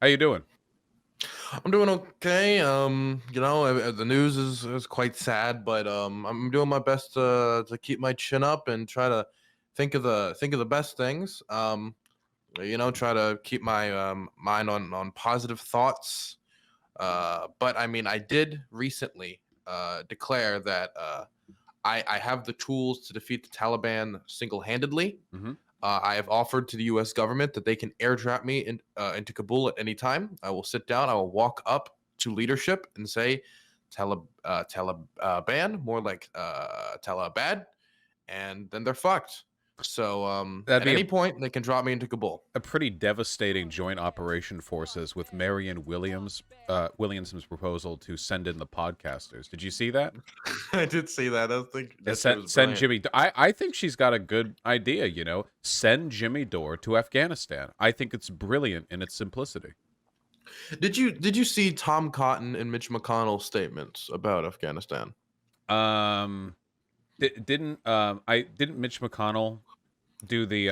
How you doing? I'm doing okay. The news is quite sad, but I'm doing my best to keep my chin up and try to think of the best things. Try to keep my mind on positive thoughts. But I mean, I did recently declare that I have the tools to defeat the Taliban single-handedly. Hmm. I have offered to the U.S. government that they can airdrop me into Kabul at any time. I will sit down. I will walk up to leadership and say, Taliban, more like Taliban, and then they're fucked. So That'd at be any point, they can drop me into Kabul. a pretty devastating joint operation forces with Marion Williamson's proposal to send in the podcasters. Did you see that? I did see that. I think Yeah, that shit was send brilliant. Jimmy. I think she's got a good idea. Send Jimmy Dore to Afghanistan. I think it's brilliant in its simplicity. Did you see Tom Cotton and Mitch McConnell's statements about Afghanistan? Um, didn't Mitch McConnell do the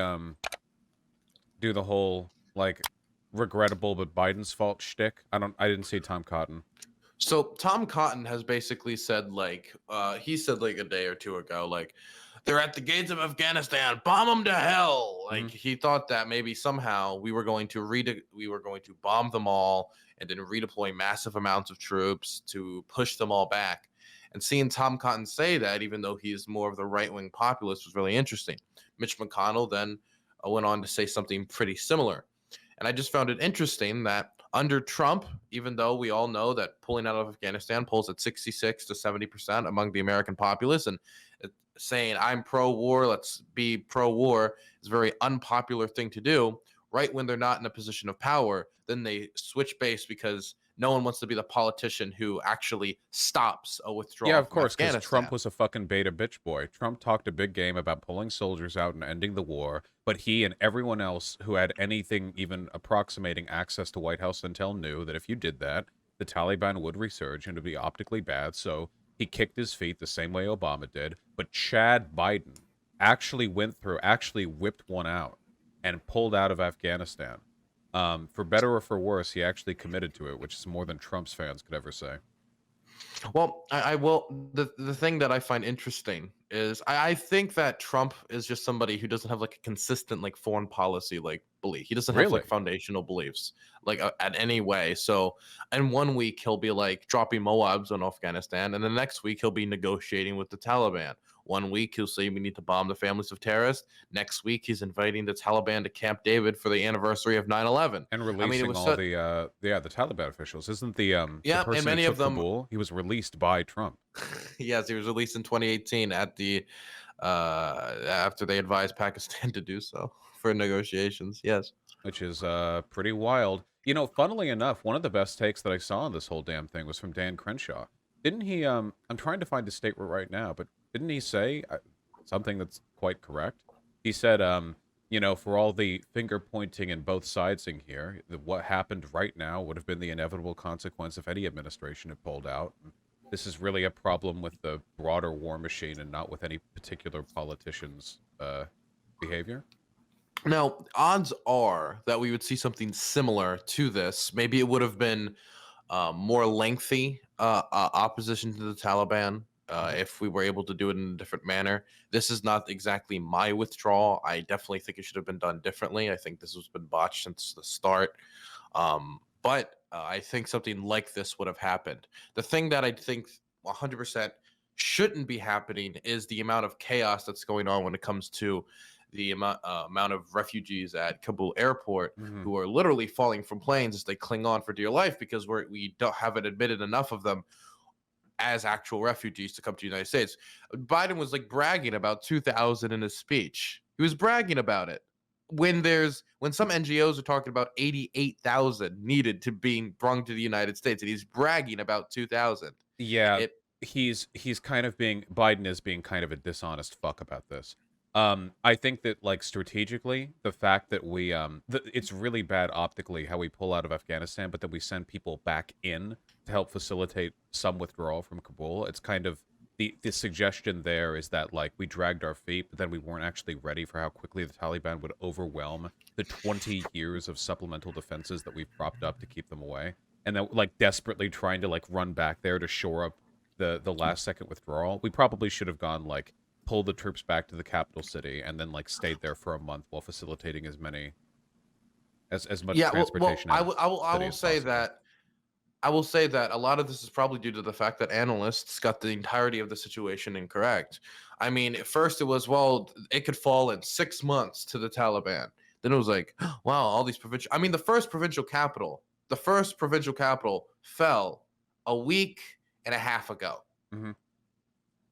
whole like regrettable but Biden's fault shtick? I didn't see Tom Cotton. So Tom Cotton has basically said he said like a day or two ago they're at the gates of Afghanistan, bomb them to hell. Hmm. Like he thought that maybe somehow we were going to bomb them all and then redeploy massive amounts of troops to push them all back. And seeing Tom Cotton say that, even though he's more of the right wing populist, was really interesting. Mitch McConnell then went on to say something pretty similar. And I just found it interesting that under Trump, even though we all know that pulling out of Afghanistan polls at 66 to 70% among the American populace, and saying I'm pro war, let's be pro war, is a very unpopular thing to do. Right when they're not in a position of power, then they switch base because no one wants to be the politician who actually stops a Yeah, withdrawal of from course, because Trump Afghanistan. was a fucking beta bitch boy. Trump talked a big game about pulling soldiers out and ending the war, but he and everyone else who had anything even approximating access to White House intel knew that if you did that, the Taliban would resurge and it would be optically bad, so he kicked his feet the same way Obama did. But Chad Biden actually whipped one out and pulled out of Afghanistan. For better or for worse, he actually committed to it, which is more than Trump's fans could ever say. Well, I will. The thing that I find interesting is I think that Trump is just somebody who doesn't have like a consistent like foreign policy like belief. He doesn't have like Really? foundational beliefs like at any way. So, in one week he'll be like dropping Moabs on Afghanistan, and the next week he'll be negotiating with the Taliban. One week he'll say we need to bomb the families of terrorists. Next week he's inviting the Taliban to Camp David for the anniversary of 9/11. And I mean, it releasing was all so the Taliban officials. Isn't the yeah, and person who many of took them. Kabul, he was released by Trump, Yes, he was released in 2018 at the after they advised Pakistan to do so for negotiations. Yes. which is pretty wild. Funnily enough, one of the best takes that I saw on this whole damn thing was from Dan Crenshaw. Didn't he I'm trying to find the statement right now, but didn't he say something that's quite correct? He said for all the finger pointing and both sidesing here, what happened right now would have been the inevitable consequence if any administration had pulled out. This is really a problem with the broader war machine and not with any particular politician's behavior. Now, odds are that we would see something similar to this. Maybe it would have been more lengthy opposition to the Taliban Hmm. if we were able to do it in a different manner. This is not exactly my withdrawal. I definitely think it should have been done differently. I think this has been botched since the start. But I think something like this would have happened. The thing that I think 100% shouldn't be happening is the amount of chaos that's going on when it comes to the amount of refugees at Kabul airport Hmm. who are literally falling from planes as they cling on for dear life because we don't haven't admitted enough of them as actual refugees to come to the United States. Biden was like bragging about 2,000 in his speech. He was bragging about it. When some NGOs are talking about 88,000 needed to being brought to the United States, and he's bragging about 2,000. Yeah, It he's kind of being Biden is being kind of a dishonest fuck about this. I think that like strategically, the fact that it's really bad optically how we pull out of Afghanistan, but that we send people back in to help facilitate some withdrawal from Kabul. It's kind of the suggestion there is that like we dragged our feet, but then we weren't actually ready for how quickly the Taliban would overwhelm the 20 years of supplemental defenses that we've propped up to keep them away, and then like desperately trying to like run back there to shore up the last second withdrawal. We probably should have gone like pull the troops back to the capital city and then like stayed there for a month while facilitating as much Yeah, well, transportation out of I the city will as say possible. that I will say that a lot of this is probably due to the fact that analysts got the entirety of the situation incorrect. I mean, at first it was, well, it could fall in 6 months to the Taliban. Then it was like, wow, all these provincial. I mean, the first provincial capital fell a week and a half ago. Hmm.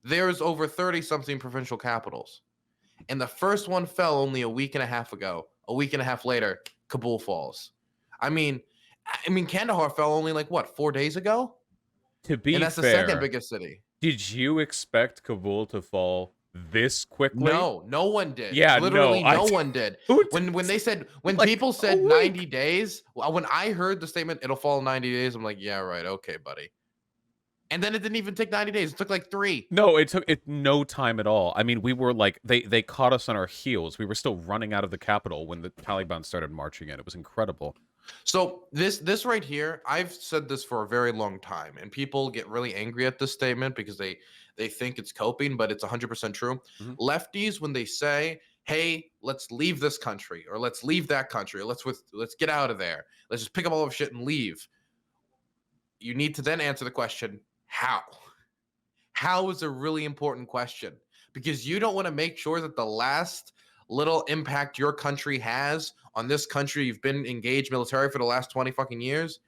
There's over 30 something provincial capitals. And the first one fell only a week and a half ago. A week and a half later, Kabul falls. I mean, Kandahar fell only like what, 4 days ago, To and be that's the second fair, biggest city. did you expect Kabul to fall this quickly? No, no one did. Yeah, no, Literally, no one did. who When they said, when like people a said week. 90 days, when I heard the statement it'll fall in 90 days, I'm like, yeah, right, okay, buddy. And then it didn't even take 90 days. It took like 3. No, it took it no time at all. I mean, we were like they caught us on our heels. We were still running out of the capital when the Taliban started marching in. It was incredible. So this right here, I've said this for a very long time, and people get really angry at this statement because they think it's coping, but it's 100% true. Mhm. Lefties, when they say, "Hey, let's leave this country," or "Let's leave that country," or let's get out of there, let's just pick up all of shit and leave," you need to then answer the question, how? How is a really important question, because you don't want to make sure that the last little impact your country has on this country you've been engaged military for the last 20 fucking years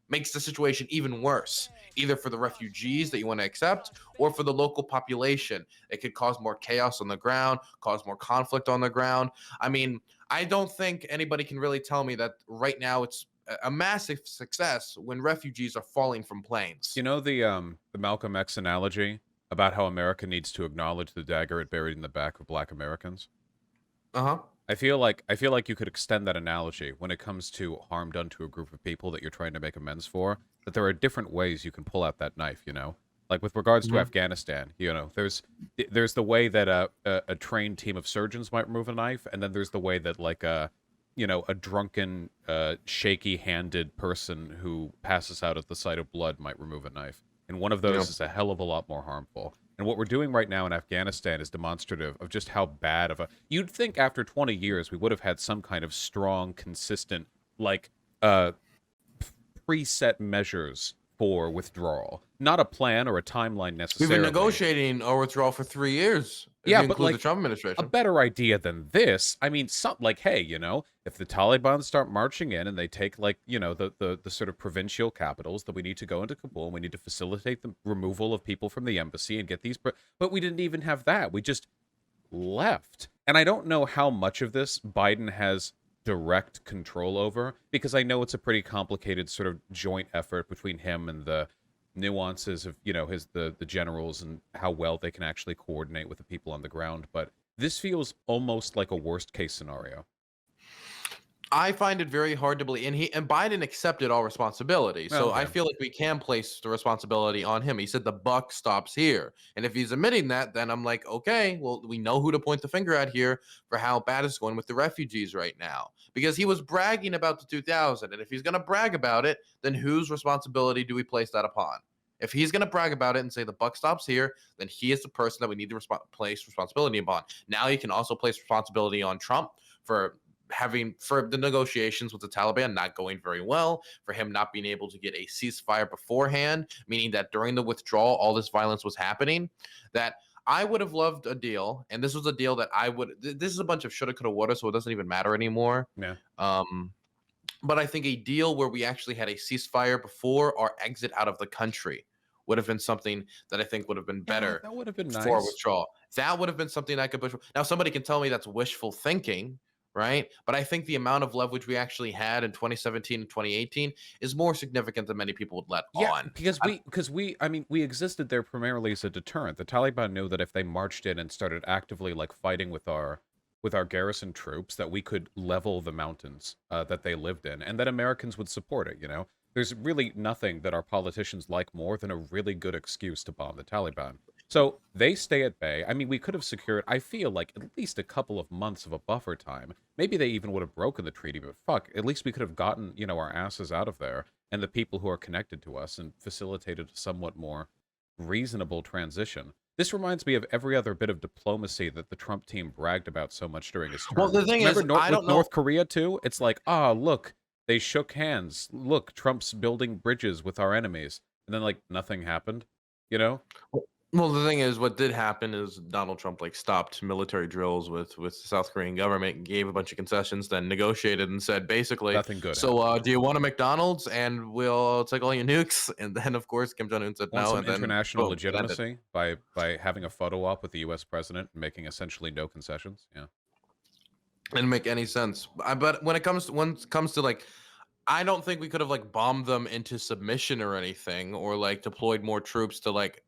makes the situation even worse, either for the refugees that you want to accept or for the local population. It could cause more chaos on the ground, cause more conflict on the ground. I mean, I don't think anybody can really tell me that right now it's a massive success when refugees are falling from planes. You know the Malcolm X analogy about how America needs to acknowledge the dagger it buried in the back of Black Americans? Uh-huh. I feel like you could extend that analogy when it comes to harm done to a group of people that you're trying to make amends for. That there are different ways you can pull out that knife. Like with regards to Mhm. Afghanistan. There's the way that a trained team of surgeons might remove a knife, and then there's the way that like a drunken, shaky-handed person who passes out at the sight of blood might remove a knife. And one of Yeah. those is a hell of a lot more harmful. And what we're doing right now in Afghanistan is demonstrative of just how bad of a. You'd think after 20 years we would have had some kind of strong, consistent, like, uh, preset measures for withdrawal. Not a plan or a timeline We've been necessarily. negotiating a withdrawal for 3 years, if Yeah, you but include the like Trump a administration. better idea than this. I mean, like, hey, if the Taliban start marching in and they take like, the sort of provincial capitals, that we need to go into Kabul and we need to facilitate the removal of people from the embassy and get these. But we didn't even have that. We just left. And I don't know how much of this Biden has direct control over, because I know it's a pretty complicated sort of joint effort between him and the nuances of the generals and how well they can actually coordinate with the people on the ground. But this feels almost like a worst case scenario. I find it very hard to believe, and Biden accepted all responsibility. Well, So I yeah. feel like we can place the responsibility on him. He said the buck stops here, and if he's admitting that, then I'm like, okay, well, we know who to point the finger at here for how bad it's going with the refugees right now, because he was bragging about the 2000, and if he's going to brag about it, then whose responsibility do we place that upon? If he's going to brag about it and say the buck stops here, then he is the person that we need to place responsibility upon. Now he can also place responsibility on Trump for the negotiations with the Taliban not going very well, for him not being able to get a ceasefire beforehand, meaning that during the withdrawal, all this violence was happening. That I would have loved a deal, and this was a deal that this is a bunch of shoulda, coulda, woulda, so it doesn't even matter anymore. Yeah. Um, but I think a deal where we actually had a ceasefire before our exit out of the country would have been something that I think would have been Yeah, better that would have been for nice. withdrawal. That would have been something I could push. Now, somebody can tell me that's wishful thinking, right? But I think the amount of leverage we actually had in 2017 and 2018 is more significant than many people would let Yeah, on. I mean, we existed there primarily as a deterrent. The Taliban knew that if they marched in and started actively like fighting with our garrison troops, that we could level the mountains that they lived in, and that Americans would support it. There's really nothing that our politicians like more than a really good excuse to bomb the Taliban. So they stay at bay. I mean, we could have secured, I feel like, at least a couple of months of a buffer time. Maybe they even would have broken the treaty, but fuck, at least we could have gotten, our asses out of there and the people who are connected to us and facilitated a somewhat more reasonable transition. This reminds me of every other bit of diplomacy that the Trump team bragged about so much during his Well, term. the thing Remember is, I with don't know. North Korea too? It's like, look, they shook hands. Look, Trump's building bridges with our enemies. And then like nothing happened, you know? Well, the thing is, what did happen is Donald Trump like stopped military drills with the South Korean government, gave a bunch of concessions, then negotiated and said basically, Nothing good so happened. do you want a McDonald's and we'll take all your nukes? And then of course Kim Jong Un said Want no, some and then international boom, it ended. legitimacy by having a photo op with the US president and making essentially no concessions? Yeah. Didn't make any sense. But when it comes to like, I don't think we could have like bombed them into submission or anything, or like deployed more troops to like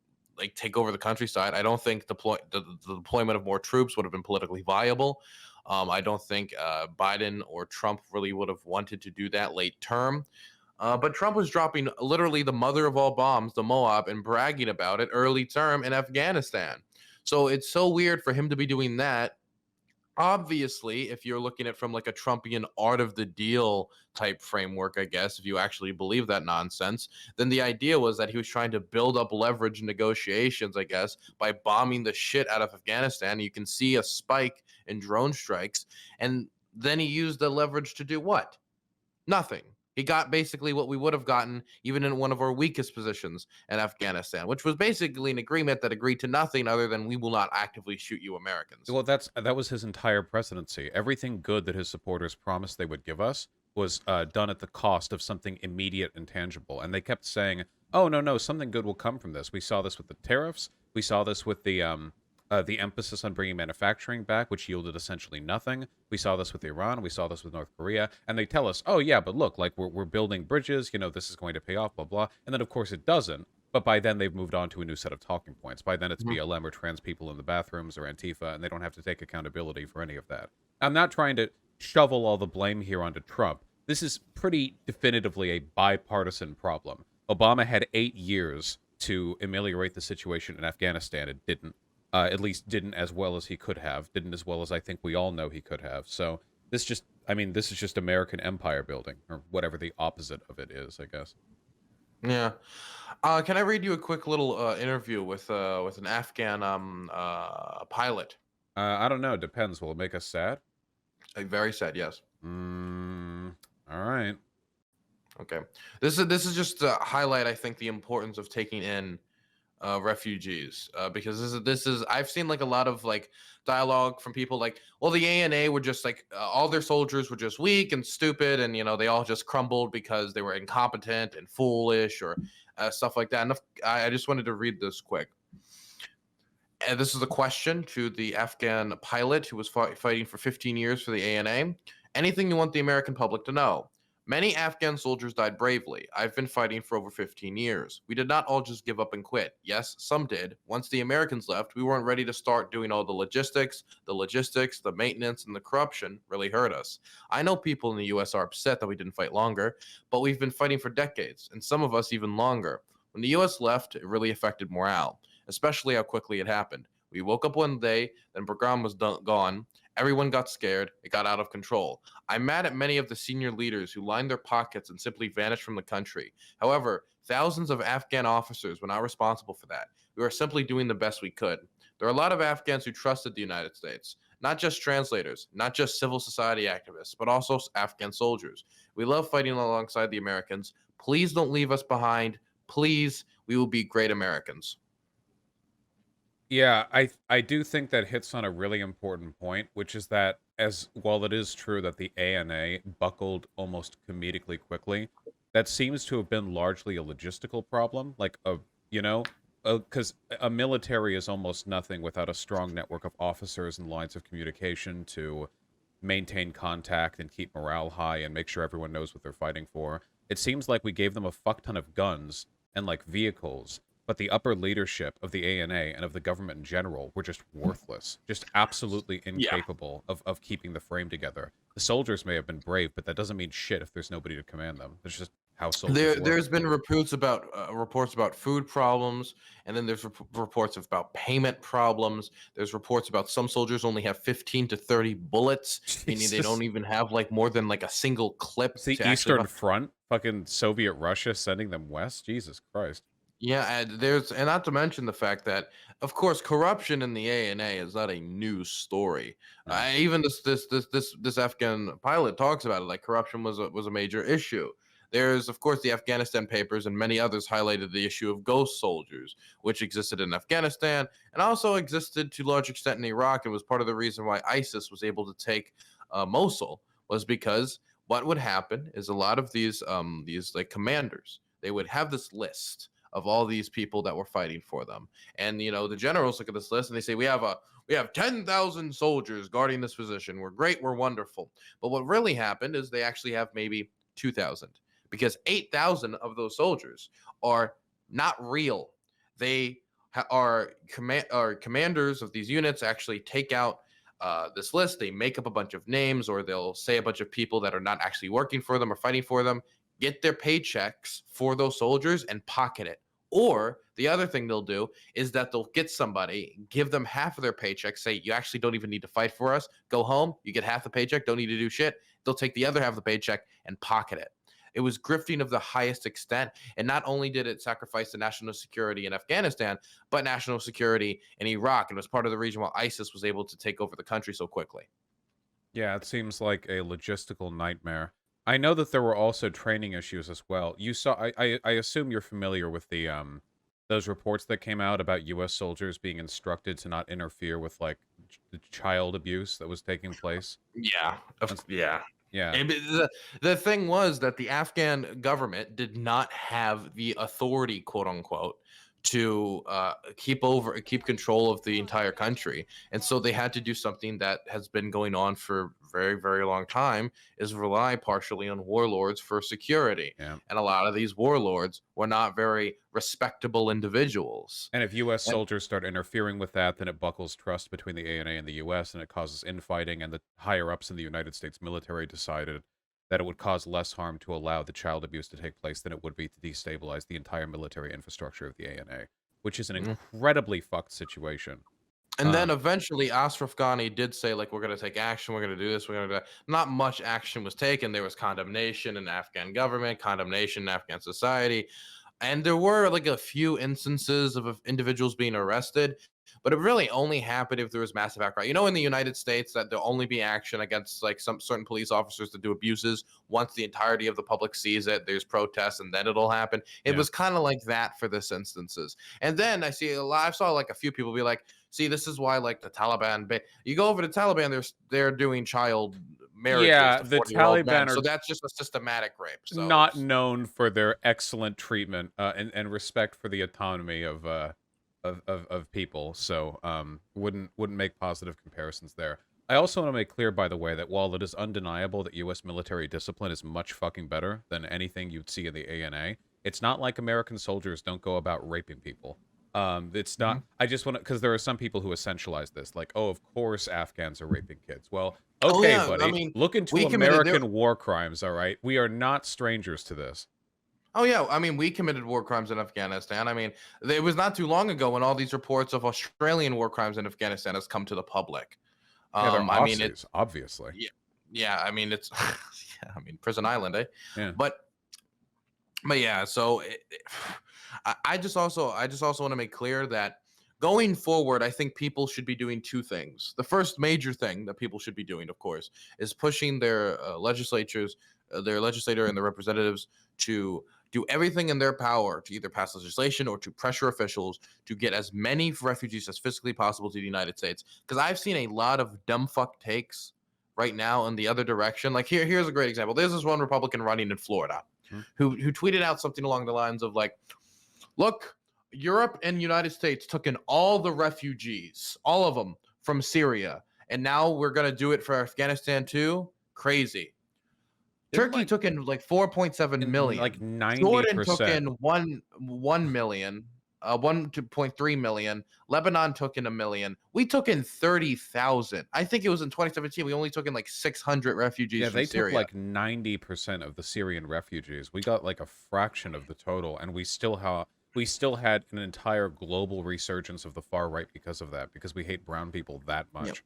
take over the countryside. I don't think the deployment of more troops would have been politically viable. I don't think Biden or Trump really would have wanted to do that late term. But Trump was dropping literally the mother of all bombs, the Moab, and bragging about it early term in Afghanistan. So it's so weird for him to be doing that. Obviously, if you're looking at from like a Trumpian art of the deal type framework, I guess, if you actually believe that nonsense, then the idea was that he was trying to build up leverage negotiations, I guess, by bombing the shit out of Afghanistan. You can see a spike in drone strikes. And then he used the leverage to do what? Nothing. He got basically what we would have gotten even in one of our weakest positions in Afghanistan, which was basically an agreement that agreed to nothing other than we will not actively shoot you Americans. Well, that was his entire presidency. Everything good that his supporters promised they would give us was done at the cost of something immediate and tangible. And they kept saying, "Oh no, no, something good will come from this." We saw this with the tariffs. We saw this with the emphasis on bringing manufacturing back, which yielded essentially nothing. We saw this with Iran. We saw this with North Korea. And they tell us, "Oh yeah, but look, like we're building bridges. This is going to pay off." Blah blah. And then of course it doesn't. But by then, they've moved on to a new set of talking points. By then, it's Mhm. BLM or trans people in the bathrooms or Antifa, and they don't have to take accountability for any of that. I'm not trying to shovel all the blame here onto Trump. This is pretty definitively a bipartisan problem. Obama had 8 years to ameliorate the situation in Afghanistan. It didn't. At least didn't as well as he could have. Didn't as well as I think we all know he could have. So this is just American empire building, or whatever the opposite of it is, I guess. Yeah. Can I read you a quick little interview with an Afghan pilot? I don't know. It depends. Will it make us sad? Very sad, yes. Mm, all right. Okay. This is just to highlight, I think, the importance of taking in refugees, because this is I've seen like a lot of like dialogue from people like, well, the ANA were just like all their soldiers were just weak and stupid, and they all just crumbled because they were incompetent and foolish or stuff like that. And I just wanted to read this quick. And this is a question to the Afghan pilot who was fighting for 15 years for the ANA. Anything you want the American public to know? Many Afghan soldiers died bravely. I've been fighting for over 15 years. We did not all just give up and quit. Yes, some did. Once the Americans left, we weren't ready to start doing all the logistics. The maintenance, and the corruption really hurt us. I know people in the US are upset that we didn't fight longer, but we've been fighting for decades, and some of us even longer. When the US left, it really affected morale, especially how quickly it happened. We woke up one day, then Bagram was gone. Everyone got scared. It got out of control. I'm mad at many of the senior leaders who lined their pockets and simply vanished from the country. However, thousands of Afghan officers were not responsible for that. We were simply doing the best we could. There are a lot of Afghans who trusted the United States, not just translators, not just civil society activists, but also Afghan soldiers. We love fighting alongside the Americans. Please don't leave us behind. Please, we will be great Americans. Yeah, I do think that hits on a really important point, which is that as while it is true that the ANA buckled almost comedically quickly, that seems to have been largely a logistical problem, like because a military is almost nothing without a strong network of officers and lines of communication to maintain contact and keep morale high and make sure everyone knows what they're fighting for. It seems like we gave them a fuck ton of guns and like vehicles, but the upper leadership of the ANA and of the government in general were just worthless, just absolutely Yeah. incapable of keeping the frame together. The soldiers may have been brave, but that doesn't mean shit if there's nobody to command them. There's just how soldiers work. There's been reports about food problems, and then there's reports about payment problems. There's reports about some soldiers only have 15 to 30 bullets, meaning they Jesus. don't even have like more than like a single clip It's the to actually. Eastern Front, fucking Soviet Russia sending them west. Jesus Christ. Yeah, and not to mention the fact that, of course, corruption in the ANA is not a new story. No. Even this Afghan pilot talks about it, like corruption was a major issue. There's, of course, the Afghanistan papers and many others highlighted the issue of ghost soldiers, which existed in Afghanistan and also existed to a large extent in Iraq, and was part of the reason why ISIS was able to take Mosul, was because what would happen is a lot of these like commanders, they would have this list of all these people that were fighting for them. And the generals look at this list and they say, we have 10,000 soldiers guarding this position. We're great, we're wonderful. But what really happened is they actually have maybe 2,000, because 8,000 of those soldiers are not real. They are commanders of these units actually take out this list. They make up a bunch of names, or they'll say a bunch of people that are not actually working for them or fighting for them, get their paychecks for those soldiers and pocket it. Or the other thing they'll do is that they'll get somebody, give them half of their paycheck, say, you actually don't even need to fight for us. Go home, you get half the paycheck, don't need to do shit. They'll take the other half of the paycheck and pocket it. It was grifting of the highest extent. And not only did it sacrifice the national security in Afghanistan, but national security in Iraq. And was part of the reason why ISIS was able to take over the country so quickly. Yeah, it seems like a logistical nightmare. I know that there were also training issues as well. You saw, I assume you're familiar with the those reports that came out about U.S. soldiers being instructed to not interfere with like the child abuse that was taking place. Yeah. Yeah. Yeah, And the thing was that the Afghan government did not have the authority, quote unquote, to keep control of the entire country, and so they had to do something that has been going on for very, very long time, is rely partially on warlords for security. yeah. And a lot of these warlords were not very respectable individuals. And if U.S. And soldiers start interfering with that, then it buckles trust between the ANA and the U.S., and it causes infighting, and the higher-ups in the United States military decided that it would cause less harm to allow the child abuse to take place than it would be to destabilize the entire military infrastructure of the ANA, which is an incredibly fucked situation. And then Um, eventually Ashraf Ghani did say, like, we're going to take action. We're going to do this. We're going to do that. Not much action was taken. There was condemnation in the Afghan government, condemnation in Afghan society. And there were like a few instances of individuals being arrested, but it really only happened if there was massive outcry. In the United States, that there'll only be action against like some certain police officers that do abuses once the entirety of the public sees it. There's protests, and then it'll happen. It yeah. was kind of like that for this instances. And then I saw like a few people be like, see, this is why like the Taliban. You go over to Taliban, they're doing child marriages Yeah, to the 40-year-old men. Taliban So are that's just a systematic rape. So not it's known for their excellent treatment and respect for the autonomy of people. So wouldn't make positive comparisons there. I also want to make clear, by the way, that while it is undeniable that U.S. military discipline is much fucking better than anything you'd see in the ANA, it's not like American soldiers don't go about raping people. It's not. Mhm. I just want to, because there are some people who essentialize this, like, oh, of course Afghans are raping kids. Well, Oh okay, yeah, I buddy, mean, look into we committed there. American war crimes. All right, we are not strangers to this. Oh yeah, I mean, we committed war crimes in Afghanistan. I mean, it was not too long ago when all these reports of Australian war crimes in Afghanistan has come to the public. Yeah, they're I mean, Aussies, obviously. yeah, yeah. I mean, it's yeah. I mean, Prison Island, eh? Yeah. But yeah. So I just also want to make clear that going forward, I think people should be doing two things. The first major thing that people should be doing, of course, is pushing their their legislator and their representatives to do everything in their power to either pass legislation or to pressure officials to get as many refugees as physically possible to the United States. Because I've seen a lot of dumb fuck takes right now in the other direction. Like here's a great example. There's this one Republican running in Florida Hmm. who tweeted out something along the lines of like, look, Europe and United States took in all the refugees, all of them from Syria, and now we're gonna do it for Afghanistan too. Crazy. Didn't Turkey took in like 4.7 million. like Jordan took 90%. in 1 million. 1.3 million. Lebanon took in 1 million. We took in 30,000. I think it was in 2017. We only took in like 600 refugees Yeah, from they took Syria. like 90% of the Syrian refugees. We got like a fraction of the total, and we still had an entire global resurgence of the far right because of that, because we hate brown people that Yep. much.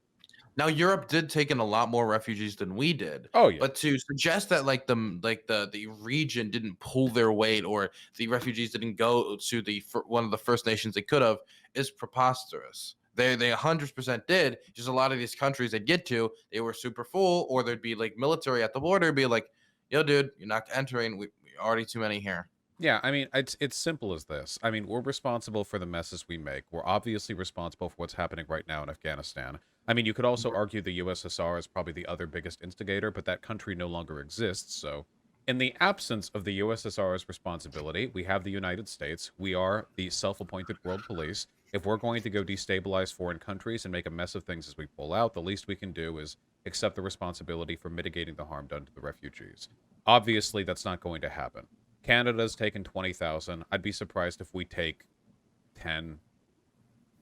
Now Europe did take in a lot more refugees than we did, Oh yeah. but to suggest that like the region didn't pull their weight or the refugees didn't go to one of the first nations they could have is preposterous. They 100% did. Just a lot of these countries they'd get to, they were super full, or there'd be like military at the border, be like, "Yo, dude, you're not entering. We already too many here." Yeah, I mean, it's simple as this. I mean, we're responsible for the messes we make. We're obviously responsible for what's happening right now in Afghanistan. I mean, you could also argue the USSR is probably the other biggest instigator, but that country no longer exists. So, in the absence of the USSR's responsibility, we have the United States. We are the self-appointed world police. If we're going to go destabilize foreign countries and make a mess of things as we pull out, the least we can do is accept the responsibility for mitigating the harm done to the refugees. Obviously, that's not going to happen. Canada's taken 20,000. I'd be surprised if we take 10,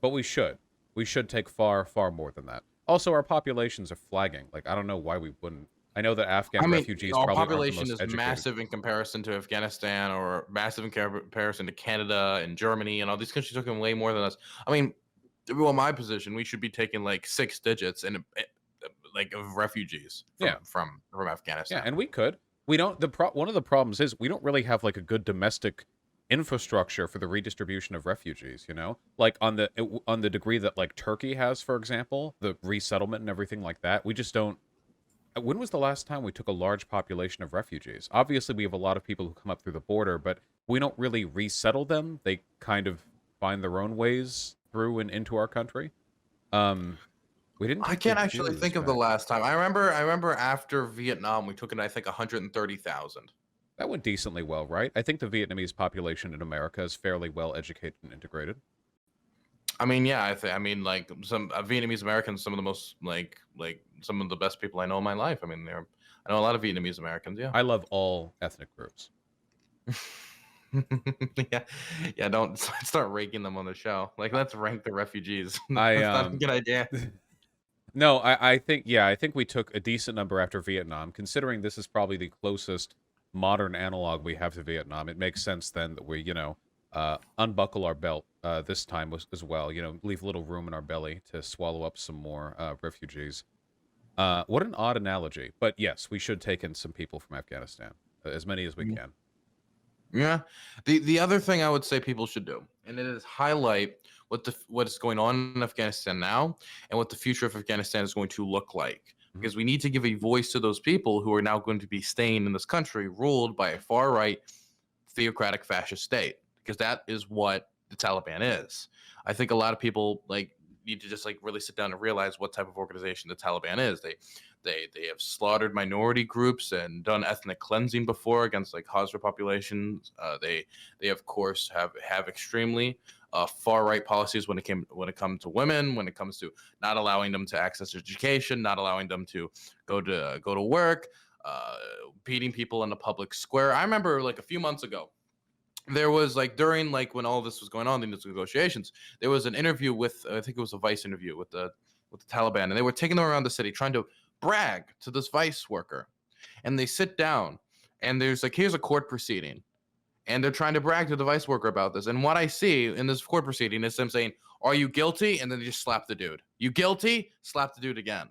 but we should. We should take far, far more than that. Also, our populations are flagging. Like, I don't know why we wouldn't. I know that I Afghan mean, refugees our probably aren't the population most is educated. massive in comparison to Afghanistan, or massive in comparison to Canada and Germany, and all these countries took in way more than us. I mean, well, my position, we should be taking like 6 digits and like of refugees Yeah, from yeah, Afghanistan. and we could. We don't. One of the problems is we don't really have like a good domestic infrastructure for the redistribution of refugees. You know, like on the degree that like Turkey has, for example, the resettlement and everything like that. We just don't. When was the last time we took a large population of refugees? Obviously, we have a lot of people who come up through the border, but we don't really resettle them. They kind of find their own ways through and into our country. Um, we didn't I take can't the actually Jews think of the back. last time. I remember after Vietnam, we took in I think 130,000. That went decently well, right? I think the Vietnamese population in America is fairly well educated and integrated. I mean, yeah, I mean, like some Vietnamese Americans, some of the most like some of the best people I know in my life. I mean, I know a lot of Vietnamese Americans. Yeah. I love all ethnic groups. Yeah, yeah. Don't start ranking them on the show. Like, let's rank the refugees. I That's not a good idea. No, I think we took a decent number after Vietnam, considering this is probably the closest modern analog we have to Vietnam. It makes sense then that we, unbuckle our belt this time as well. You know, leave a little room in our belly to swallow up some more refugees. What an odd analogy, but yes, we should take in some people from Afghanistan, as many as we can. Yeah. The other thing I would say people should do, and it is highlight what is going on in Afghanistan now and what the future of Afghanistan is going to look like. Mhm. Because we need to give a voice to those people who are now going to be staying in this country ruled by a far right theocratic fascist state. Because that is what the Taliban is. I think a lot of people like need to just like really sit down and realize what type of organization the Taliban is. They have slaughtered minority groups and done ethnic cleansing before against like Hazara populations. They of course have extremely far right policies when it comes to women, when it comes to not allowing them to access education, not allowing them to go to work, beating people in the public square. I remember like a few months ago, there was like during like when all this was going on in these negotiations, there was an interview with I think it was a Vice interview with the Taliban, and they were taking them around the city trying to brag to this Vice worker, and they sit down, and there's like here's a court proceeding, and they're trying to brag to the Vice worker about this, and what I see in this court proceeding is them saying, "Are you guilty?" and then they just slap the dude. You guilty? Slap the dude again,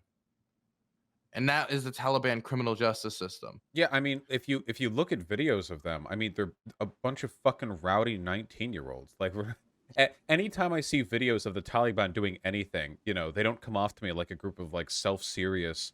and that is the Taliban criminal justice system. Yeah, I mean, if you look at videos of them, I mean, they're a bunch of fucking rowdy 19-year-olds. Like, anytime I see videos of the Taliban doing anything, they don't come off to me like a group of like self-serious,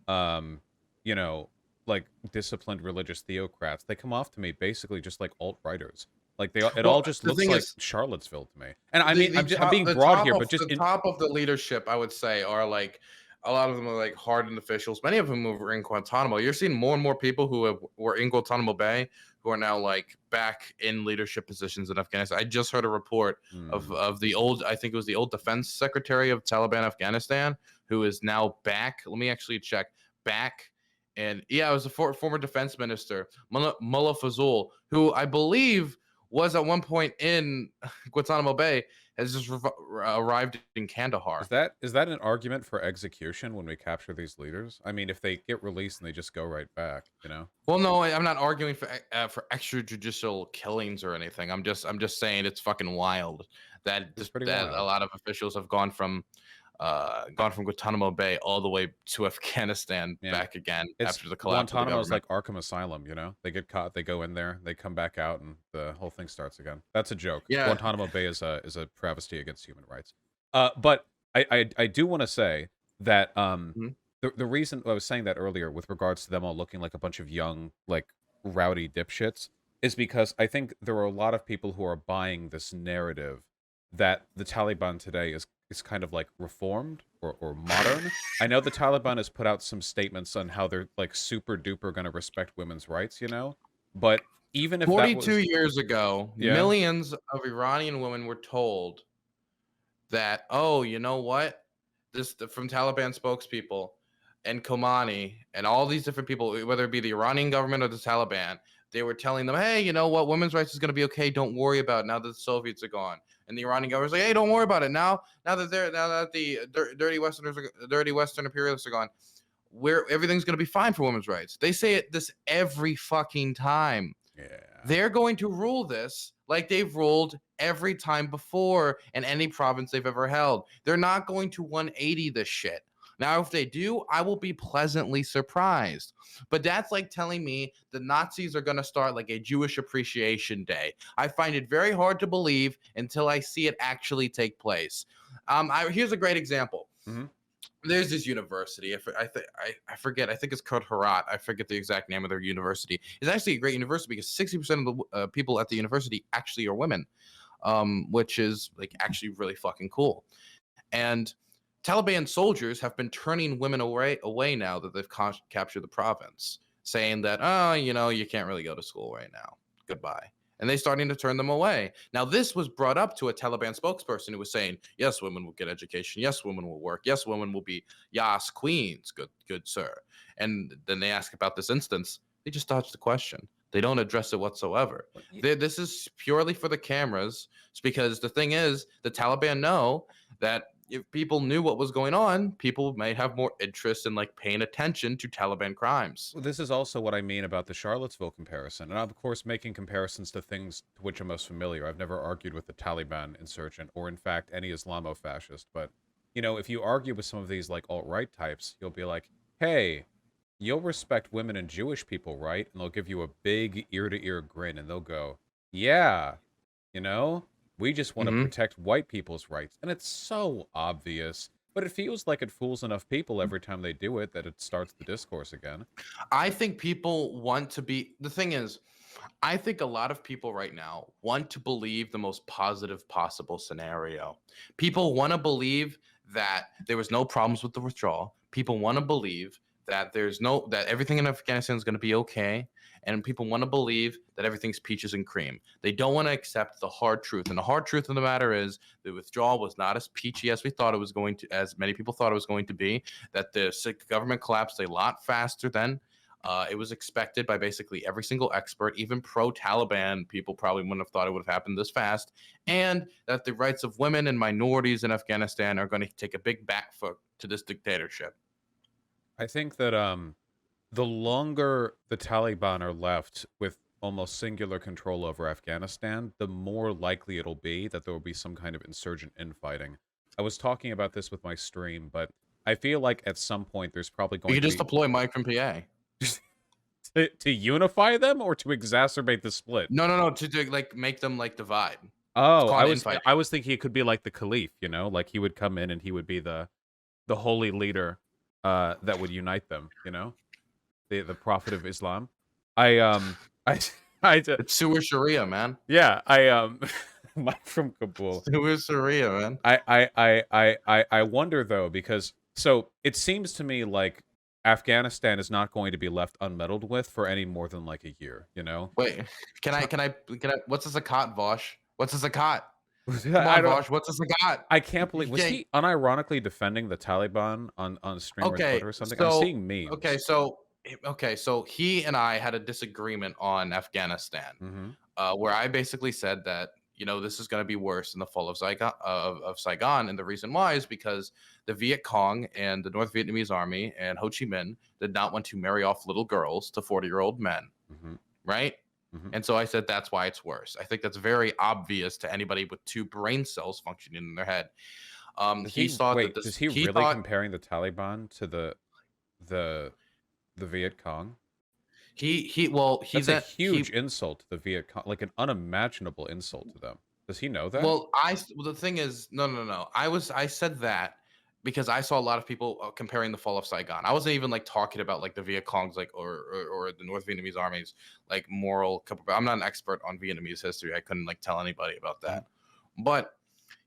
um, you know, like disciplined religious theocrats. They come off to me basically just like alt-righters. Like it all Well, just the looks thing like is, Charlottesville to me. And I the mean, the I'm top being the broad top here, of but just the in top of the leadership, I would say, are like a lot of them are like hardened officials. Many of them were in Guantanamo. You're seeing more and more people were in Guantanamo Bay who are now like back in leadership positions in Afghanistan. I just heard a report Hmm. of the old, I think it was the old defense secretary of Taliban Afghanistan, who is now back. Let me actually check back. And yeah, it was a former defense minister, Mullah Fazul, who I believe was at one point in Guantanamo Bay, has just arrived in Kandahar. Is that an argument for execution when we capture these leaders? I mean, if they get released and they just go right back, you know? Well, no, I'm not arguing for extrajudicial killings or anything. I'm just saying it's fucking wild that It's just pretty that a wild. lot of officials have gone from Guantanamo Bay all the way to Afghanistan Yeah. back again It's after the collapse of the Guantanamo is government. like Arkham Asylum, you know? They get caught, they go in there, they come back out, and the whole thing starts again. That's a joke. Yeah. Guantanamo Bay is a travesty against human rights. But I do want to say that Mhm. the reason I was saying that earlier with regards to them all looking like a bunch of young, like rowdy dipshits is because I think there are a lot of people who are buying this narrative that the Taliban today is kind of like reformed or modern. I know the Taliban has put out some statements on how they're like super duper going to respect women's rights, you know? But even if that 42 was, years ago, yeah, millions of Iranian women were told that, oh, you know what? From Taliban spokespeople and Khamenei and all these different people, whether it be the Iranian government or the Taliban, they were telling them, hey, you know what? Women's rights is going to be okay. Don't worry about it now that the Soviets are gone. And the Iranian government's like, hey, don't worry about it now that the dirty Western imperialists are gone. Where everything's going to be fine for women's rights. They say this every fucking time. yeah. They're going to rule this like they've ruled every time before in any province they've ever held. They're not going to 180 this shit. Now, if they do, I will be pleasantly surprised. But that's like telling me the Nazis are going to start like a Jewish Appreciation Day. I find it very hard to believe until I see it actually take place. Here's a great example. Hmm. There's this university. I forget. I think it's called Herat. I forget the exact name of their university. It's actually a great university because 60% of the people at the university actually are women, which is like actually really fucking cool. And Taliban soldiers have been turning women away now that they've captured the province, saying that, oh, you know, you can't really go to school right now. Goodbye. And they're starting to turn them away. Now, this was brought up to a Taliban spokesperson who was saying, yes, women will get education. Yes, women will work. Yes, women will be Yas queens. Good sir. And then they ask about this instance. They just dodge the question. They don't address it whatsoever. This is purely for the cameras. It's because the thing is, the Taliban know that if people knew what was going on, people might have more interest in like paying attention to Taliban crimes. Well, this is also what I mean about the Charlottesville comparison. And I'm, of course, making comparisons to things to which I'm most familiar. I've never argued with the Taliban insurgent or, in fact, any Islamo-fascist. But, you know, if you argue with some of these, like, alt-right types, you'll be like, hey, you'll respect women and Jewish people, right? And they'll give you a big ear-to-ear grin, and they'll go, yeah, you know, we just want to Hmm. protect white people's rights. And it's so obvious. But it feels like it fools enough people every time they do it that it starts the discourse again. I think people want to be. The thing is, I think a lot of people right now want to believe the most positive possible scenario. People want to believe that there was no problems with the withdrawal. People want to believe that that everything in Afghanistan is going to be okay, and people want to believe that everything's peaches and cream. They don't want to accept the hard truth, and the hard truth of the matter is the withdrawal was not as peachy as we thought it was going to, as many people thought it was going to be. That the government collapsed a lot faster than it was expected by basically every single expert, even pro Taliban people probably wouldn't have thought it would have happened this fast, and that the rights of women and minorities in Afghanistan are going to take a big back foot to this dictatorship. I think that the longer the Taliban are left with almost singular control over Afghanistan, the more likely it'll be that there will be some kind of insurgent infighting. I was talking about this with my stream, but I feel like at some point there's probably You going could to just be deploy Mike from PA. to unify them or to exacerbate the split. No, to like make them like divide. It's Oh, called infighting. I was thinking it could be like the Caliph, you know, like he would come in and he would be the holy leader that would unite them, you know? The prophet of Islam. I I I It's sewer Sharia, man. yeah, Mike from Kabul. Sewer Sharia, man. I wonder though because so it seems to me like Afghanistan is not going to be left unmeddled with for any more than like a year, you know? Wait, what's a zakat, Vosh? What's a zakat? Come I on, don't Vosh. What's a zakat? I can't believe You was can't. he unironically defending the Taliban on stream or Okay, Twitter or something? I'm so seeing okay, memes. so okay, so he and I had a disagreement on Afghanistan. Mhm. where I basically said that this is going to be worse in the fall of Saigon, and the reason why is because the Viet Cong and the North Vietnamese Army and Ho Chi Minh did not want to marry off little girls to 40-year-old men, Hmm. right? Hmm. And so I said that's why it's worse. I think that's very obvious to anybody with two brain cells functioning in their head. Does He he thought that wait? this. Does he He really thought comparing the Taliban to the the Viet Cong? he well he That's a then huge he insult to the Viet Cong, like an unimaginable insult to them. Does he know that? Well, the thing is, no, no, no. I said that because I saw a lot of people comparing the fall of Saigon. I wasn't even like talking about like the Viet Cong's like or the North Vietnamese army's like moral. I'm not an expert on Vietnamese history. I couldn't like tell anybody about Mhm. that. But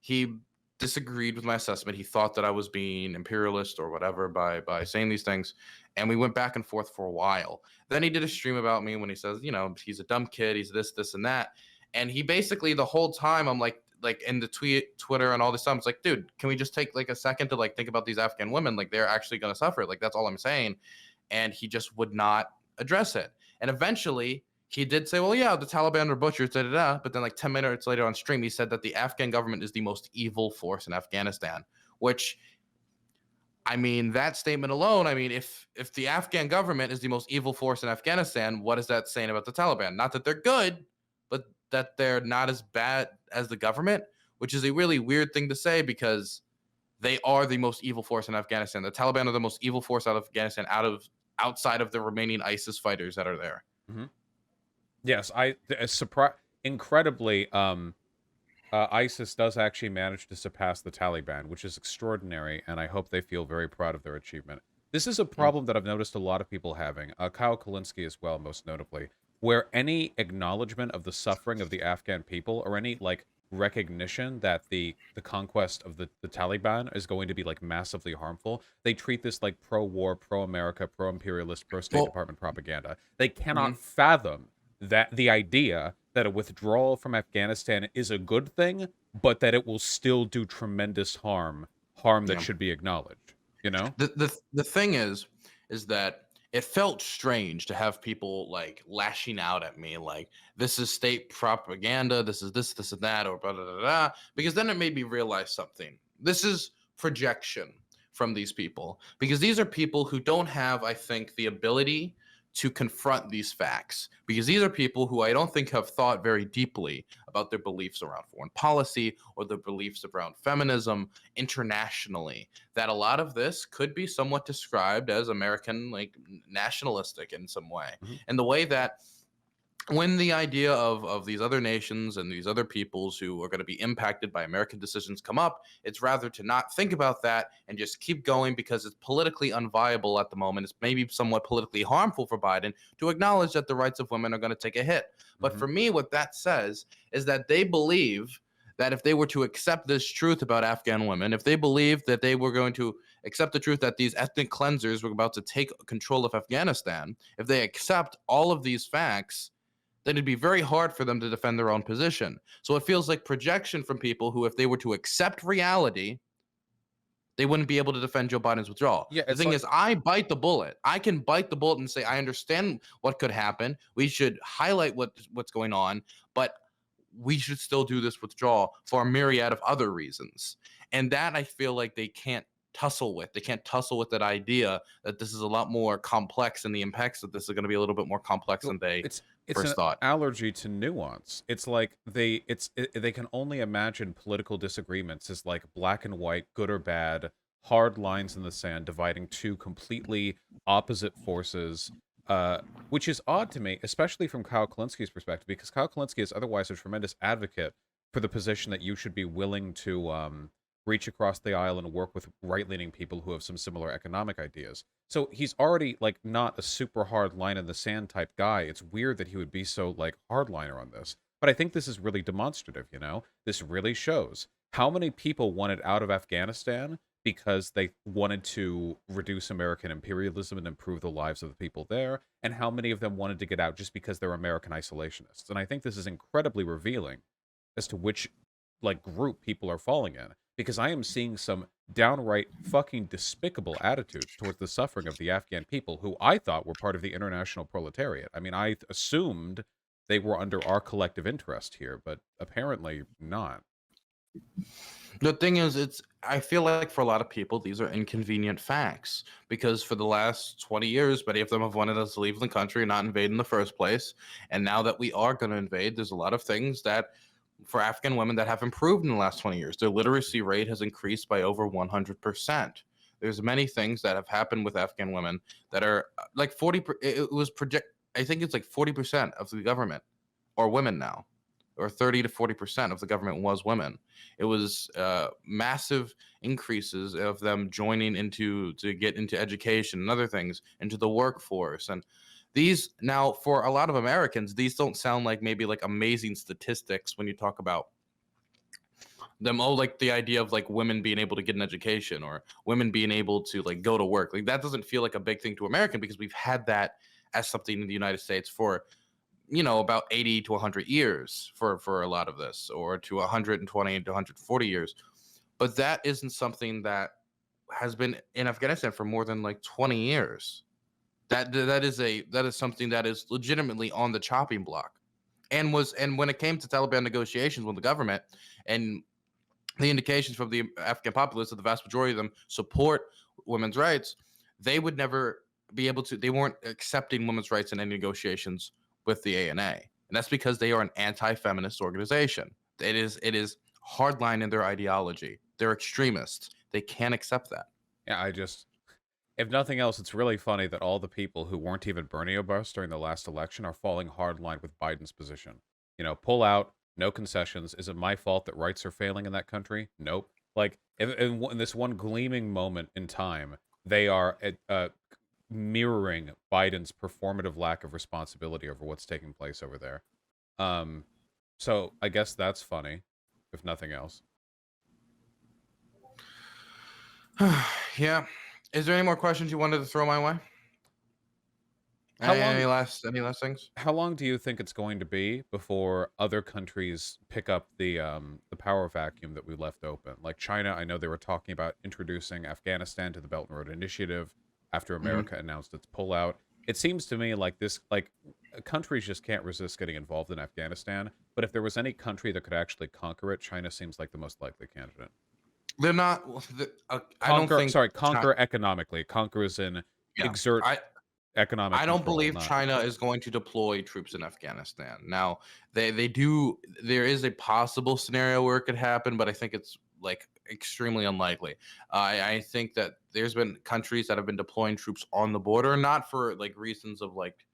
he disagreed with my assessment. He thought that I was being imperialist or whatever by saying these things, and we went back and forth for a while. Then he did a stream about me when he says, he's a dumb kid. He's this, and that. And he basically the whole time I'm like in the Twitter and all this stuff. It's like, dude, can we just take like a second to like think about these Afghan women? Like they're actually gonna suffer. Like that's all I'm saying. And he just would not address it. And eventually he did say, well, yeah, the Taliban are butchers, da da da. But then like 10 minutes later on stream, he said that the Afghan government is the most evil force in Afghanistan, which I mean, that statement alone, I mean, if the Afghan government is the most evil force in Afghanistan, what is that saying about the Taliban? Not that they're good, but that they're not as bad as the government, which is a really weird thing to say because they are the most evil force in Afghanistan. The Taliban are the most evil force out of Afghanistan, outside of the remaining ISIS fighters that are there. Hmm. Yes, surprise. Incredibly, ISIS does actually manage to surpass the Taliban, which is extraordinary, and I hope they feel very proud of their achievement. This is a Mm. problem that I've noticed a lot of people having, Kyle Kalinske as well, most notably, where any acknowledgement of the suffering of the Afghan people or any, like, recognition that the conquest of the Taliban is going to be, like, massively harmful, they treat this like pro-war, pro-America, pro-imperialist, pro-State Well, Department propaganda. They cannot mhm, fathom that the idea that a withdrawal from Afghanistan is a good thing, but that it will still do tremendous harm that yeah. should be acknowledged, you know? The thing is that it felt strange to have people like lashing out at me like this is state propaganda, this is this and that, or blah blah blah, blah, because then it made me realize something. This is projection from these people because these are people who don't have, I think, the ability to confront these facts because these are people who I don't think have thought very deeply about their beliefs around foreign policy or their beliefs around feminism internationally, that a lot of this could be somewhat described as American, like nationalistic in some way. Mhm. And the way that when the idea of these other nations and these other peoples who are going to be impacted by American decisions come up, it's rather to not think about that and just keep going because it's politically unviable at the moment. It's maybe somewhat politically harmful for Biden to acknowledge that the rights of women are going to take a hit. But Mhm. for me, what that says is that they believe that if they were to accept this truth about Afghan women, if they believed that they were going to accept the truth that these ethnic cleansers were about to take control of Afghanistan, if they accept all of these facts, then it'd be very hard for them to defend their own position. So it feels like projection from people who, if they were to accept reality, they wouldn't be able to defend Joe Biden's withdrawal. Yeah, The it's thing like is, I bite the bullet. I can bite the bullet and say, I understand what could happen. We should highlight what's going on, but we should still do this withdrawal for a myriad of other reasons. And that I feel like they can't tussle with. They can't tussle with that idea that this is a lot more complex and the impacts of this are going to be a little bit more complex well, than they it's an first thought. allergy to nuance. It's like they can only imagine political disagreements as like black and white, good or bad, hard lines in the sand dividing two completely opposite forces. Which is odd to me, especially from Kyle Kalinski's perspective, because Kyle Kalinske is otherwise a tremendous advocate for the position that you should be willing to reach across the aisle and work with right-leaning people who have some similar economic ideas. So he's already like not a super hard line in the sand type guy. It's weird that he would be so like hardliner on this. But I think this is really demonstrative, you know? This really shows how many people wanted out of Afghanistan because they wanted to reduce American imperialism and improve the lives of the people there, and how many of them wanted to get out just because they're American isolationists. And I think this is incredibly revealing as to which like group people are falling in, because I am seeing some downright fucking despicable attitudes towards the suffering of the Afghan people who I thought were part of the international proletariat. I mean, I assumed they were under our collective interest here, but apparently not. The thing is, I feel like for a lot of people, these are inconvenient facts because for the last 20 years, many of them have wanted us to leave the country and not invade in the first place. And now that we are going to invade, there's a lot of things that for Afghan women that have improved in the last 20 years. Their literacy rate has increased by over 100%. There's many things that have happened with Afghan women that are like 40. It was project. I think it's like 40% of the government are women now, or 30 to 40% of the government was women. It was massive increases of them joining into to get into education and other things, into the workforce. And these now, for a lot of Americans, these don't sound like maybe like amazing statistics when you talk about them. Oh, like the idea of like women being able to get an education or women being able to like go to work. Like that doesn't feel like a big thing to American because we've had that as something in the United States for about 80 to 100 years for a lot of this, or to 120 to 140 years. But that isn't something that has been in Afghanistan for more than like 20 years. That is something that is legitimately on the chopping block. And when it came to Taliban negotiations with the government, and the indications from the Afghan populace that the vast majority of them support women's rights, they would never be able to. They weren't accepting women's rights in any negotiations with the ANA, and that's because they are an anti-feminist organization. It is hardline in their ideology. They're extremists. They can't accept that. Yeah, if nothing else, it's really funny that all the people who weren't even Bernie bust during the last election are falling hardline with Biden's position. Pull out, no concessions. Is it my fault that rights are failing in that country? Nope. Like, in this one gleaming moment in time, they are mirroring Biden's performative lack of responsibility over what's taking place over there. Um, so I guess that's funny, if nothing else. Yeah. Is there any more questions you wanted to throw my way? How Any long last things? how long do you think it's going to be before other countries pick up the power vacuum that we left open? Like China, I know they were talking about introducing Afghanistan to the Belt and Road Initiative after Mhm. America announced its pullout. It seems to me like countries just can't resist getting involved in Afghanistan. But if there was any country that could actually conquer it, China seems like the most likely candidate. They're not. I don't think. Conquer economically. Conquer as in Yeah. exert I economic I don't control, believe not China is going to deploy troops in Afghanistan. Now, they do. There is a possible scenario where it could happen, but I think it's like extremely unlikely. I think that there's been countries that have been deploying troops on the border, not for like reasons of like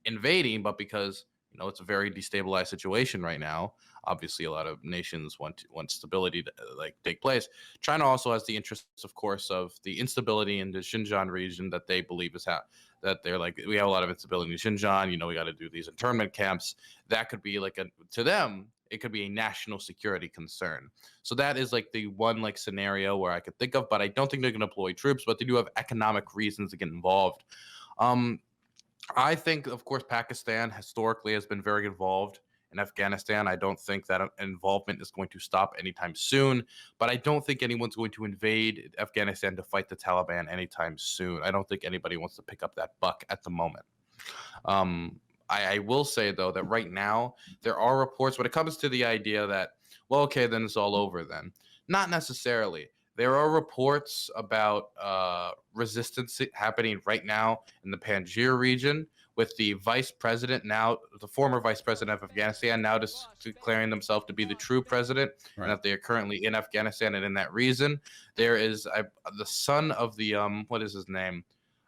invading, but because it's a very destabilized situation right now. Obviously, a lot of nations want stability to like take place. China also has the interests, of course, of the instability in the Xinjiang region that they believe is that they're like, we have a lot of instability in Xinjiang. We got to do these internment camps. That could be like to them, it could be a national security concern. So that is like the one like scenario where I could think of, but I don't think they're going to deploy troops, but they do have economic reasons to get involved. Um, I think, of course, Pakistan historically has been very involved in Afghanistan. I don't think that involvement is going to stop anytime soon, but I don't think anyone's going to invade Afghanistan to fight the Taliban anytime soon. I don't think anybody wants to pick up that buck at the moment. Um, I will say, though, that right now there are reports when it comes to the idea that, well, okay, then it's all over then. Not necessarily. There are reports about resistance happening right now in the Panjshir region with the vice president now, the former vice president of Afghanistan, now declaring themselves to be the true president, and right. that they are currently in Afghanistan and in that region. There is the son of the, what is his name?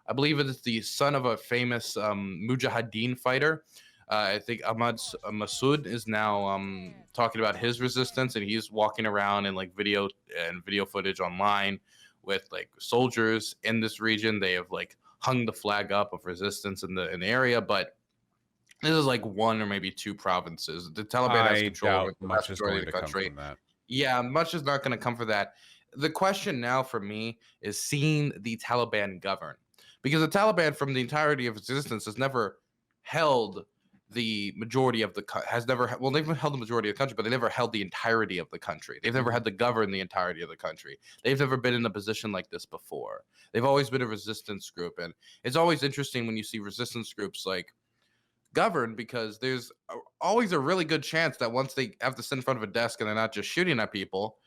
I believe it is the son of a famous Mujahideen fighter. I think Ahmad Masood is now talking about his resistance, and he's walking around in like video footage online with like soldiers in this region. They have like hung the flag up of resistance in the area, but this is like one or maybe two provinces. The Taliban has I control over doubt the much vast is majority going of to the come country. from that. Yeah, much is not going to come for that. The question now for me is seeing the Taliban govern, because the Taliban, from the entirety of its existence, has never held the majority of the has never well they've held the majority of the country, but they never held the entirety of the country. They've never Mhm. had to govern the entirety of the country. They've never been in a position like this before. They've always been a resistance group, and it's always interesting when you see resistance groups like govern, because there's always a really good chance that once they have to sit in front of a desk and they're not just shooting at people,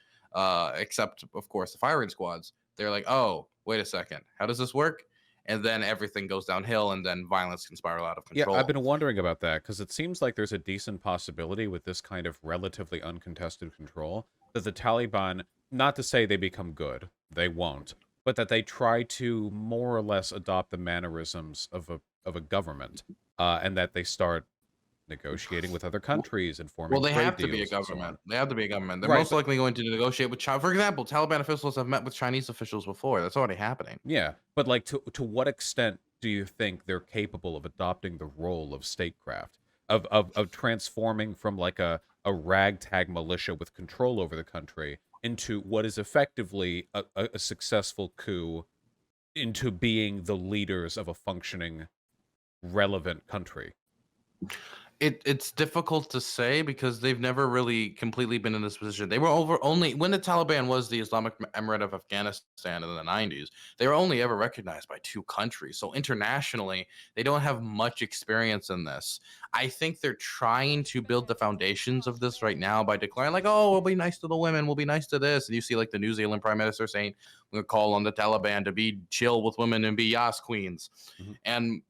except of course the firing squads, they're like, oh, wait a second, how does this work? And then everything goes downhill, and then violence can spiral out of Yeah, I've control. been wondering about that because it seems like there's a decent possibility with this kind of relatively uncontested control that the Taliban, not to say they become good, they won't, but that they try to more or less adopt the mannerisms of a government, and that they start negotiating with other countries and Well, forming they trade have to be a deals and so on. government. They have to be a government. They're Right, most but likely going to negotiate with China. For example, Taliban officials have met with Chinese officials before. That's already happening. yeah, but like to what extent do you think they're capable of adopting the role of statecraft, of transforming from like a ragtag militia with control over the country into what is effectively a successful coup into being the leaders of a functioning, relevant country? It's difficult to say because they've never really completely been in this position. They were over only when the Taliban was the Islamic Emirate of Afghanistan in the 90s. They were only ever recognized by two countries. So internationally, they don't have much experience in this. I think they're trying to build the foundations of this right now by declaring like, "Oh, we'll be nice to the women, we'll be nice to this." And you see like the New Zealand Prime Minister saying, "We're going to call on the Taliban to be chill with women and be yas queens." Mhm. And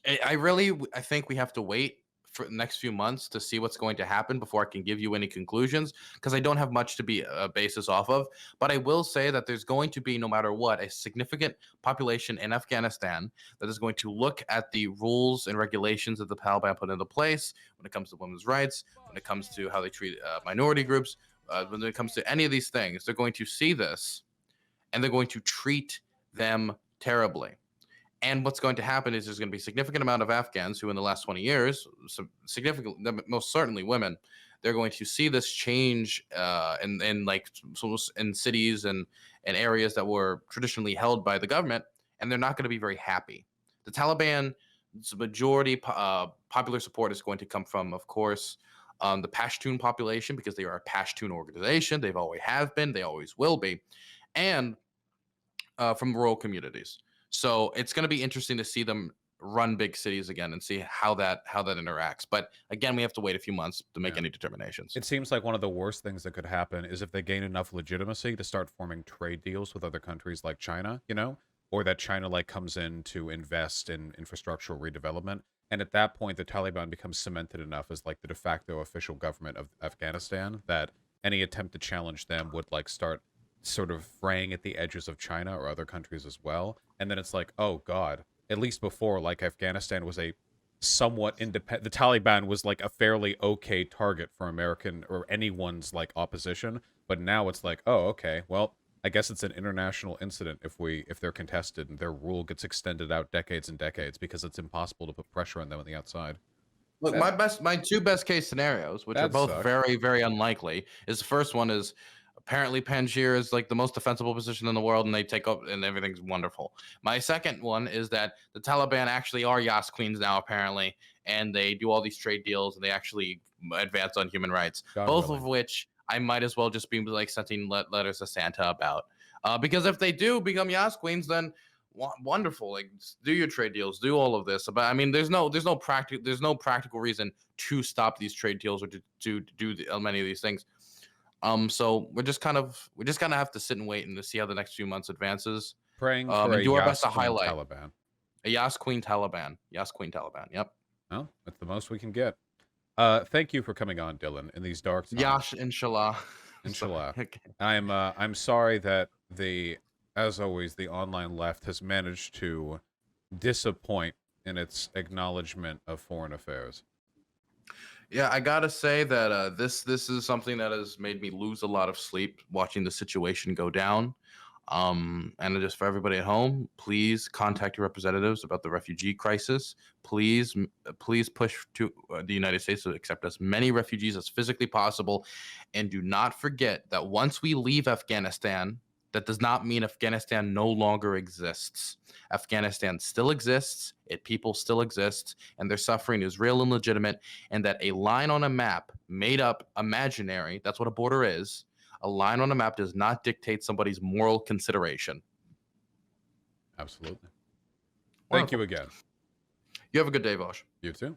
I think we have to wait for the next few months to see what's going to happen before I can give you any conclusions, because I don't have much to be a basis off of. But I will say that there's going to be, no matter what, a significant population in Afghanistan that is going to look at the rules and regulations that the Taliban put into place when it comes to women's rights, when it comes to how they treat minority groups, when it comes to any of these things. They're going to see this, and they're going to treat them terribly. And what's going to happen is there's going to be a significant amount of Afghans who, in the last 20 years, significant, most certainly women, they're going to see this change in like in cities and areas that were traditionally held by the government, and they're not going to be very happy. The Taliban's majority popular support is going to come from, of course, the Pashtun population, because they are a Pashtun organization. They've always have been, they always will be, and from rural communities. So it's going to be interesting to see them run big cities again and see how that interacts. But again, we have to wait a few months to make Yeah. any determinations. It seems like one of the worst things that could happen is if they gain enough legitimacy to start forming trade deals with other countries like China, or that China like comes in to invest in infrastructural redevelopment. And at that point, the Taliban becomes cemented enough as like the de facto official government of Afghanistan that any attempt to challenge them would like start sort of fraying at the edges of China or other countries as well. And then it's like, oh God, at least before, like Afghanistan was a somewhat independent. The Taliban was like a fairly okay target for American or anyone's like opposition, but now it's like, oh, okay, well, I guess it's an international incident if they're contested and their rule gets extended out decades and decades because it's impossible to put pressure on them on the outside. Look, That my two best case scenarios, which are that both sucks. very, very unlikely, is the first one is apparently Panjshir is like the most defensible position in the world, and they take up and everything's wonderful. My second one is that the Taliban actually are Yas queens now, apparently, and they do all these trade deals and they actually advance on human rights. God Both of willing. which I might as well just be like sending letters to Santa about. Because if they do become Yas queens, then wonderful, like do your trade deals, do all of this. But I mean, there's no practical reason to stop these trade deals or to do many of these things. So we just kind of have to sit and wait and to see how the next few months advances. Praying for And a do our best Yas to Queen highlight Taliban. a Yas Queen Taliban. Yas Queen Taliban. Yep. Well, that's the most we can get. Thank you for coming on, Dylan, in these dark times. Yash, inshallah. Sorry. Inshallah. Okay. I'm sorry that as always, the online left has managed to disappoint in its acknowledgement of foreign affairs. Yeah, I gotta say that this is something that has made me lose a lot of sleep watching the situation go down. And just for everybody at home, please contact your representatives about the refugee crisis. Please push to the United States to accept as many refugees as physically possible, and do not forget that once we leave Afghanistan, that does not mean Afghanistan no longer exists. Afghanistan still exists, people still exist, and their suffering is real and legitimate, and that a line on a map made up imaginary, that's what a border is. A line on a map does not dictate somebody's moral consideration. Absolutely. Thank Wonderful. you again. You have a good day, Vosh. You too.